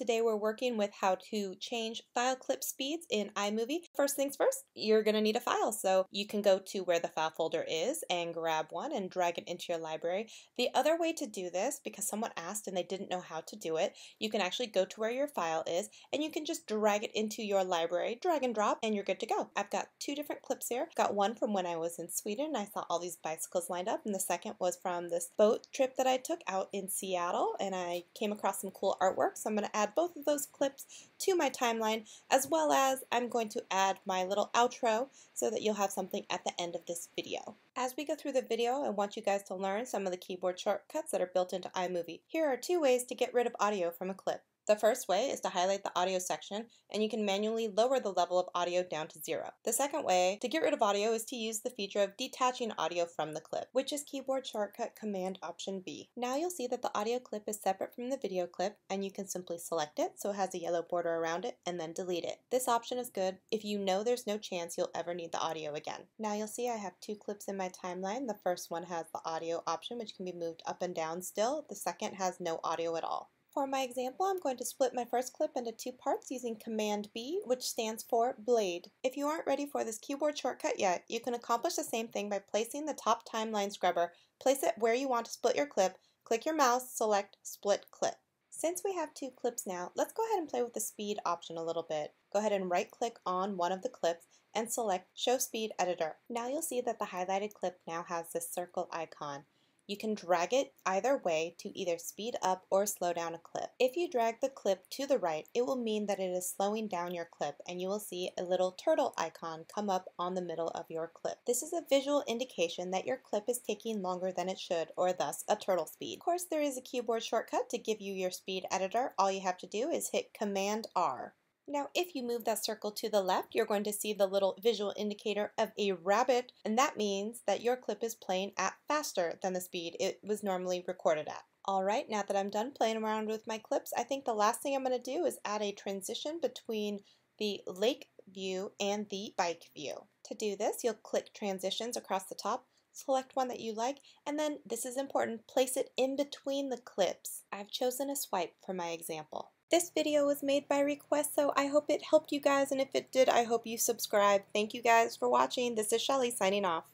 today we're working with how to change file clip speeds in iMovie. First things first, you're going to need a file, so you can go to where the file folder is and grab one and drag it into your library. The other way to do this, because someone asked and they didn't know how to do it, you can actually go to where your file is and you can just drag it into your library, drag and drop, and you're good to go. I've got two different clips here. I've got one from when I was in Sweden and I saw all these bicycles lined up, and the second was from this boat trip that I took out in Seattle, and I came across some cool artwork, so I'm going to add both of those clips to my timeline, as well as I'm going to add my little outro so that you'll have something at the end of this video. As we go through the video, I want you guys to learn some of the keyboard shortcuts that are built into iMovie. Here are two ways to get rid of audio from a clip. The first way is to highlight the audio section, and you can manually lower the level of audio down to 0. The second way to get rid of audio is to use the feature of detaching audio from the clip, which is keyboard shortcut Command Option B. Now you'll see that the audio clip is separate from the video clip, and you can simply select it so it has a yellow border around it, and then delete it. This option is good if you know there's no chance you'll ever need the audio again. Now you'll see I have two clips in my timeline. The first one has the audio option, which can be moved up and down still. The second has no audio at all. For my example, I'm going to split my first clip into two parts using Command B, which stands for Blade. If you aren't ready for this keyboard shortcut yet, you can accomplish the same thing by placing the top timeline scrubber, place it where you want to split your clip, click your mouse, select Split Clip. Since we have two clips now, let's go ahead and play with the speed option a little bit. Go ahead and right click on one of the clips and select Show Speed Editor. Now you'll see that the highlighted clip now has this circle icon. You can drag it either way to either speed up or slow down a clip. If you drag the clip to the right, it will mean that it is slowing down your clip, and you will see a little turtle icon come up on the middle of your clip. This is a visual indication that your clip is taking longer than it should, or thus a turtle speed. Of course, there is a keyboard shortcut to give you your speed editor. All you have to do is hit Command R. Now, if you move that circle to the left, you're going to see the little visual indicator of a rabbit, and that means that your clip is playing at faster than the speed it was normally recorded at. Alright, now that I'm done playing around with my clips, I think the last thing I'm going to do is add a transition between the lake view and the bike view. To do this, you'll click Transitions across the top, select one that you like, and then, this is important, place it in between the clips. I've chosen a swipe for my example. This video was made by request, so I hope it helped you guys, and if it did, I hope you subscribe. Thank you guys for watching. This is Shelly signing off.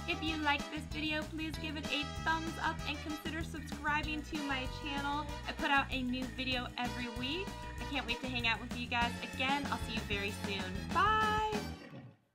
If you like this video, please give it a thumbs up and consider subscribing to my channel. I put out a new video every week. I can't wait to hang out with you guys again. I'll see you very soon. Bye!